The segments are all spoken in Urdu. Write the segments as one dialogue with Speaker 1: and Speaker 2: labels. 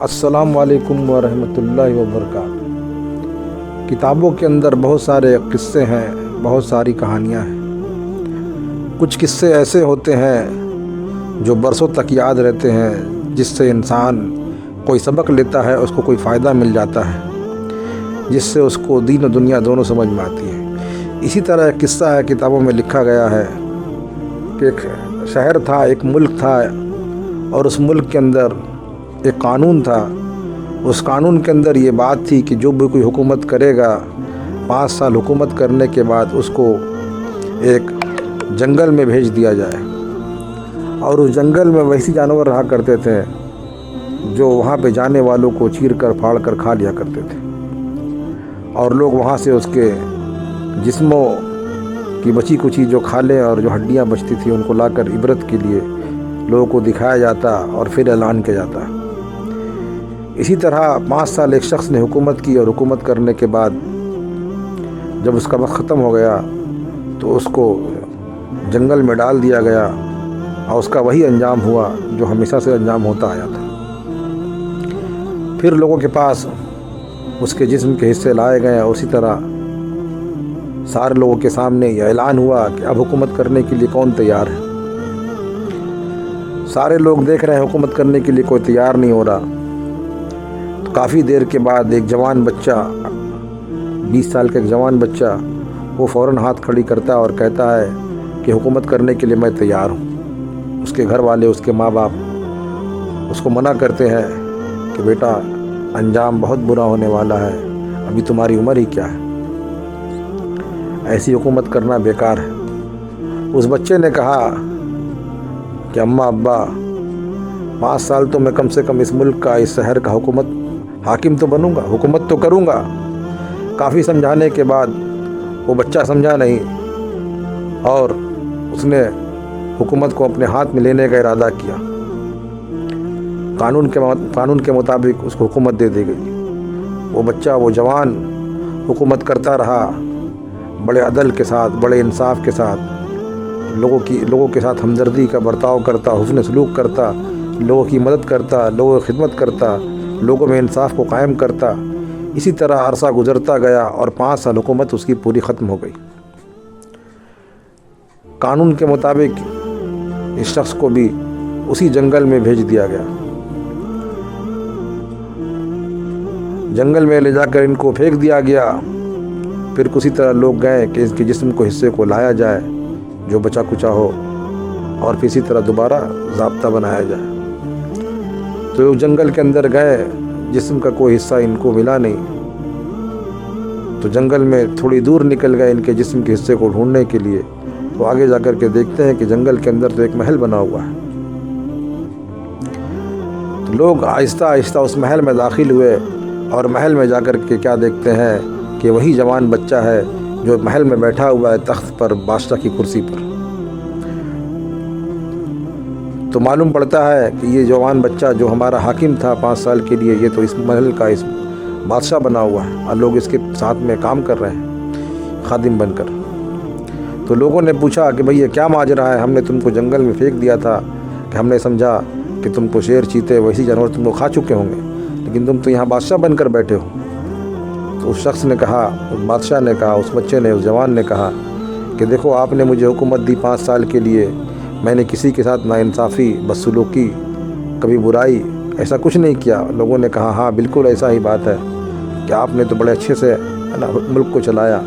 Speaker 1: السلام علیکم ورحمۃ اللہ وبرکاتہ۔ کتابوں کے اندر بہت سارے قصے ہیں، بہت ساری کہانیاں ہیں۔ کچھ قصے ایسے ہوتے ہیں جو برسوں تک یاد رہتے ہیں، جس سے انسان کوئی سبق لیتا ہے، اس کو کوئی فائدہ مل جاتا ہے، جس سے اس کو دین و دنیا دونوں سمجھ میں آتی ہے۔ اسی طرح ایک قصہ ہے، کتابوں میں لکھا گیا ہے کہ ایک شہر تھا، ایک ملک تھا، اور اس ملک کے اندر ایک قانون تھا۔ اس قانون کے اندر یہ بات تھی کہ جو بھی کوئی حکومت کرے گا، 5 سال حکومت کرنے کے بعد اس کو ایک جنگل میں بھیج دیا جائے، اور اس جنگل میں ویسی جانور رہا کرتے تھے جو وہاں پہ جانے والوں کو چیر کر پھاڑ کر کھا لیا کرتے تھے، اور لوگ وہاں سے اس کے جسموں کی بچی کچی جو کھالیں اور جو ہڈیاں بچتی تھیں ان کو لا کر عبرت کے لیے لوگوں کو دکھایا جاتا اور پھر اعلان کیا جاتا۔ اسی طرح 5 سال ایک شخص نے حکومت کی، اور حکومت کرنے کے بعد جب اس کا وقت ختم ہو گیا تو اس کو جنگل میں ڈال دیا گیا، اور اس کا وہی انجام ہوا جو ہمیشہ سے انجام ہوتا آیا تھا۔ پھر لوگوں کے پاس اس کے جسم کے حصے لائے گئے، اور اسی طرح سارے لوگوں کے سامنے یہ اعلان ہوا کہ اب حکومت کرنے کے لیے کون تیار ہے۔ سارے لوگ دیکھ رہے ہیں حکومت کرنے کے لیے کوئی تیار نہیں ہو رہا۔ تو کافی دیر کے بعد ایک جوان بچہ، 20 سال کا ایک جوان بچہ، وہ فوراً ہاتھ کھڑی کرتا ہے اور کہتا ہے کہ حکومت کرنے کے لیے میں تیار ہوں۔ اس کے گھر والے، اس کے ماں باپ اس کو منع کرتے ہیں کہ بیٹا انجام بہت برا ہونے والا ہے، ابھی تمہاری عمر ہی کیا ہے، ایسی حکومت کرنا بیکار ہے۔ اس بچے نے کہا کہ اماں ابا، 5 سال تو میں کم سے کم اس ملک کا، اس شہر کا حاکم تو بنوں گا، حکومت تو کروں گا۔ کافی سمجھانے کے بعد وہ بچہ سمجھا نہیں، اور اس نے حکومت کو اپنے ہاتھ میں لینے کا ارادہ کیا۔ قانون کے مطابق اس کو حکومت دے دی گئی۔ وہ بچہ، وہ جوان حکومت کرتا رہا، بڑے عدل کے ساتھ، بڑے انصاف کے ساتھ، لوگوں کے ساتھ ہمدردی کا برتاؤ کرتا، حسن سلوک کرتا، لوگوں کی مدد کرتا، لوگوں کی خدمت کرتا، لوگوں میں انصاف کو قائم کرتا۔ اسی طرح عرصہ گزرتا گیا، اور 5 سال حکومت اس کی پوری ختم ہو گئی۔ قانون کے مطابق اس شخص کو بھی اسی جنگل میں بھیج دیا گیا۔ جنگل میں لے جا کر ان کو پھینک دیا گیا۔ پھر کسی طرح لوگ گئے کہ اس کے جسم کو، حصے کو لایا جائے جو بچا کچا ہو، اور پھر اسی طرح دوبارہ ضابطہ بنایا جائے۔ تو جنگل کے اندر گئے، جسم کا کوئی حصہ ان کو ملا نہیں، تو جنگل میں تھوڑی دور نکل گئے ان کے جسم کے حصے کو ڈھونڈنے کے لیے۔ تو آگے جا کر کے دیکھتے ہیں کہ جنگل کے اندر تو ایک محل بنا ہوا ہے۔ تو لوگ آہستہ آہستہ اس محل میں داخل ہوئے، اور محل میں جا کر کے کیا دیکھتے ہیں کہ وہی جوان بچہ ہے جو محل میں بیٹھا ہوا ہے تخت پر، بادشاہ کی کرسی پر۔ تو معلوم پڑتا ہے کہ یہ جوان بچہ جو ہمارا حاکم تھا 5 سال کے لیے، یہ تو اس محل کا اس بادشاہ بنا ہوا ہے، اور لوگ اس کے ساتھ میں کام کر رہے ہیں خادم بن کر۔ تو لوگوں نے پوچھا کہ بھئی یہ کیا ماجرا ہے، ہم نے تم کو جنگل میں پھینک دیا تھا کہ ہم نے سمجھا کہ تم کو شیر، چیتے، ویسی جانور تم کو کھا چکے ہوں گے، لیکن تم تو یہاں بادشاہ بن کر بیٹھے ہو۔ تو اس شخص نے کہا، اس بادشاہ نے کہا، اس بچے نے، اس جوان نے کہا کہ دیکھو آپ نے مجھے حکومت دی 5 سال کے لیے، میں نے کسی کے ساتھ ناانصافی، بدسلوکی، کبھی برائی، ایسا کچھ نہیں کیا۔ لوگوں نے کہا ہاں بالکل ایسا ہی بات ہے کہ آپ نے تو بڑے اچھے سے ملک کو چلایا۔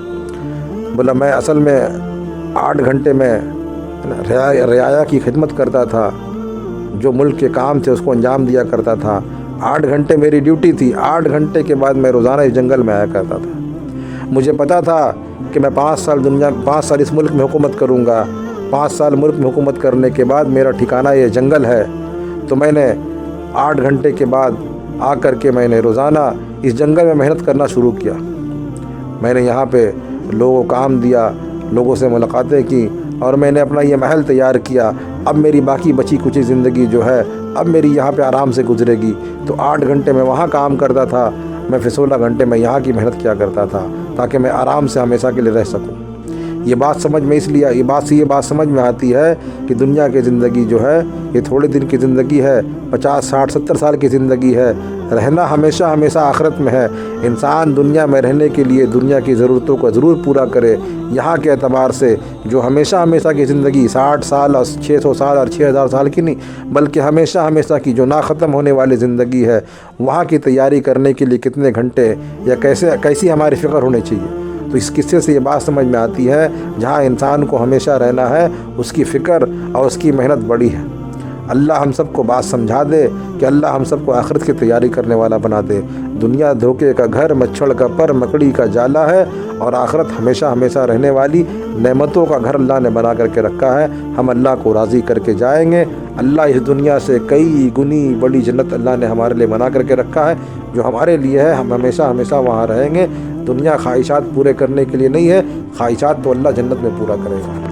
Speaker 1: بولا میں اصل میں 8 گھنٹے میں رعایا کی خدمت کرتا تھا، جو ملک کے کام تھے اس کو انجام دیا کرتا تھا۔ 8 گھنٹے میری ڈیوٹی تھی، 8 گھنٹے کے بعد میں روزانہ اس جنگل میں آیا کرتا تھا۔ مجھے پتا تھا کہ میں 5 سال اس ملک میں حکومت کروں گا، 5 سال ملک میں حکومت کرنے کے بعد میرا ٹھکانہ یہ جنگل ہے۔ تو میں نے 8 گھنٹے کے بعد آ کر کے میں نے روزانہ اس جنگل میں محنت کرنا شروع کیا۔ میں نے یہاں پہ لوگوں کو کام دیا، لوگوں سے ملاقاتیں کی، اور میں نے اپنا یہ محل تیار کیا۔ اب میری باقی بچی کچی زندگی جو ہے اب میری یہاں پہ آرام سے گزرے گی۔ تو 8 گھنٹے میں وہاں کام کرتا تھا، میں پھر 16 گھنٹے میں یہاں کی محنت کیا کرتا تھا، تاکہ میں آرام سے ہمیشہ کے لیے رہ سکوں۔ یہ بات سمجھ میں اس لیے یہ بات سمجھ میں آتی ہے کہ دنیا کی زندگی جو ہے یہ تھوڑے دن کی زندگی ہے، 50 60 70 سال کی زندگی ہے۔ رہنا ہمیشہ ہمیشہ آخرت میں ہے۔ انسان دنیا میں رہنے کے لیے دنیا کی ضرورتوں کو ضرور پورا کرے، یہاں کے اعتبار سے جو ہمیشہ ہمیشہ کی زندگی 60 سال اور 600 سال اور 6000 سال کی نہیں، بلکہ ہمیشہ ہمیشہ کی جو نہ ختم ہونے والی زندگی ہے، وہاں کی تیاری کرنے کے لیے کتنے گھنٹے یا کیسی ہماری فکر ہونی چاہیے۔ تو اس قصے سے یہ بات سمجھ میں آتی ہے، جہاں انسان کو ہمیشہ رہنا ہے اس کی فکر اور اس کی محنت بڑی ہے۔ اللہ ہم سب کو بات سمجھا دے کہ اللہ ہم سب کو آخرت کی تیاری کرنے والا بنا دے۔ دنیا دھوکے کا گھر، مچھڑ کا پر، مکڑی کا جالا ہے، اور آخرت ہمیشہ ہمیشہ رہنے والی نعمتوں کا گھر اللہ نے بنا کر کے رکھا ہے۔ ہم اللہ کو راضی کر کے جائیں گے۔ اللہ اس دنیا سے کئی گنی بڑی جنت اللہ نے ہمارے لیے بنا کر کے رکھا ہے، جو ہمارے لیے ہے۔ ہم ہمیشہ ہمیشہ وہاں رہیں گے۔ دنیا خواہشات پورے کرنے کے لیے نہیں ہے، خواہشات تو اللہ جنت میں پورا کرے گا۔